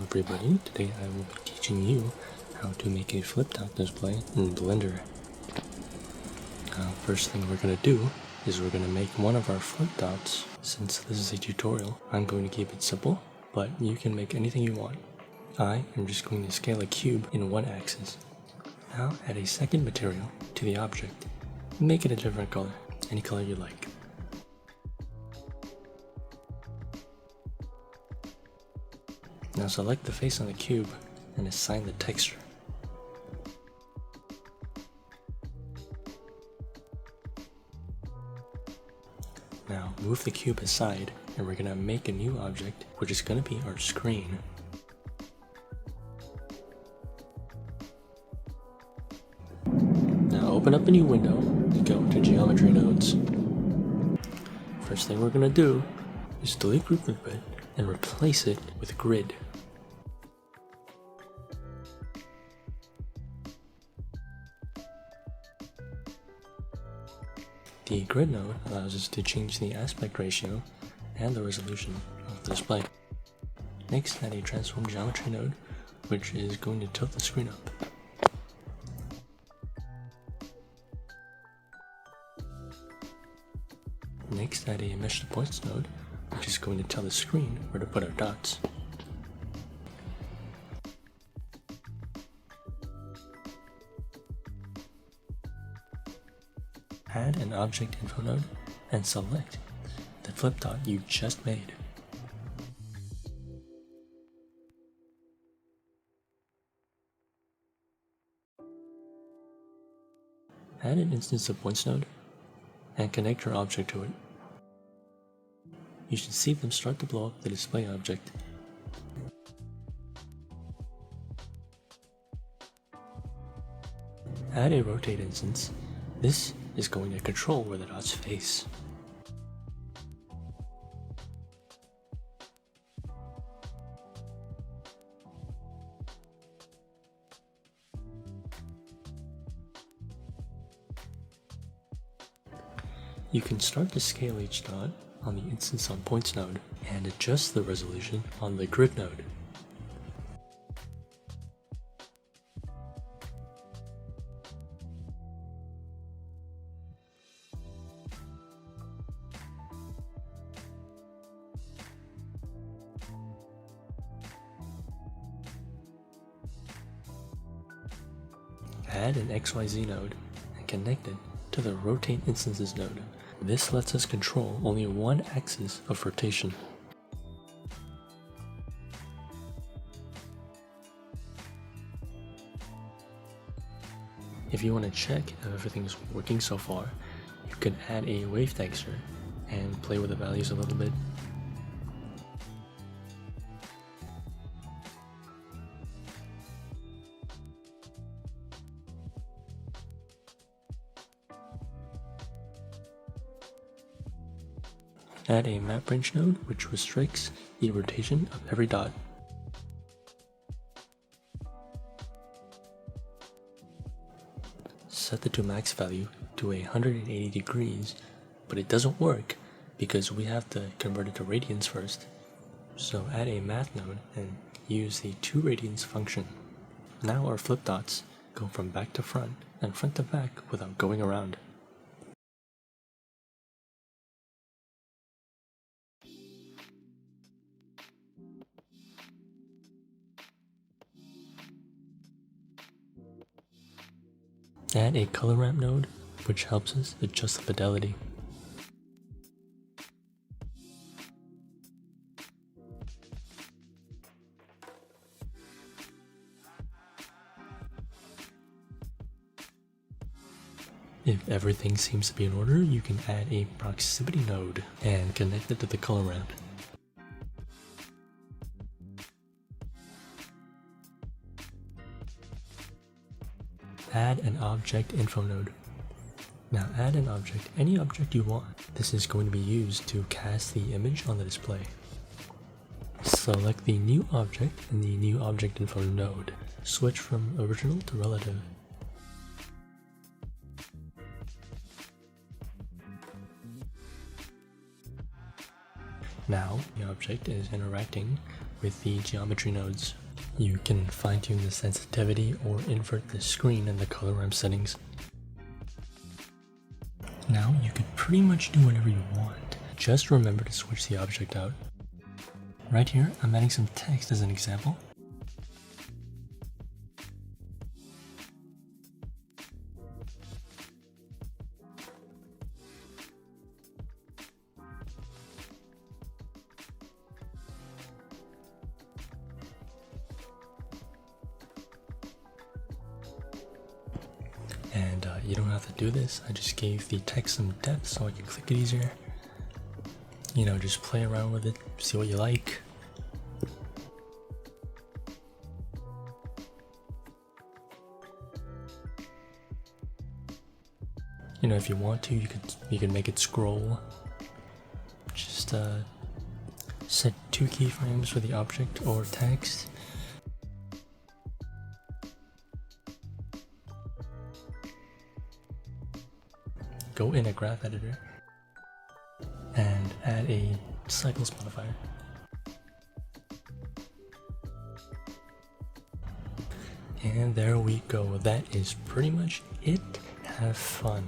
everybody, today I will be teaching you how to make a Flipdot display in Blender. Now, first thing we're going to do is we're going to make one of our Flipdots. Since this is a tutorial, I'm going to keep it simple, but you can make anything you want. I am just going to scale a cube in one axis. Now add a second material to the object. Make it a different color, any color you like. Now select the face on the cube and assign the texture. Now move the cube aside and we're going to make a new object, which is going to be our screen. Now open up a new window and go to geometry nodes. First thing we're going to do is delete group with grid and replace it with grid. The grid node allows us to change the aspect ratio and the resolution of the display. Next, add a transform geometry node, which is going to tilt the screen up. Next, add a mesh to points node, which is going to tell the screen where to put our dots. Add an object info node and select the Flipdot you just made. Add an instance of points node and connect your object to it. You should see them start to blow up the display object. Add a rotate instance. This is going to control where the dots face. You can start to scale each dot on the instance on points node and adjust the resolution on the grid node. Add an XYZ node and connect it to the rotate instances node. This lets us control only one axis of rotation. If you want to check if everything's working so far, you can add a wave texture and play with the values a little bit. Add a map branch node which restricts the rotation of every dot. Set the to max value to 180 degrees, but it doesn't work because we have to convert it to radians first. So add a math node and use the 2 radians function. Now our Flipdots go from back to front and front to back without going around. Add a color ramp node, which helps us adjust the fidelity. If everything seems to be in order, you can add a proximity node and connect it to the color ramp. Add an object info node. Now add an object, any object you want. This is going to be used to cast the image on the display. Select the new object in the new object info node. Switch from original to relative. Now the object is interacting with the geometry nodes. You can fine-tune the sensitivity or invert the screen and the color ramp settings. Now you can pretty much do whatever you want. Just remember to switch the object out. Right here, I'm adding some text as an example. And you don't have to do this. I just gave the text some depth so I can click it easier. You know, just play around with it, see what you like. You know, if you want to, you can make it scroll. Just set 2 keyframes for the object or text. Go in a graph editor and add a cycles modifier. And there we go. That is pretty much it. Have fun.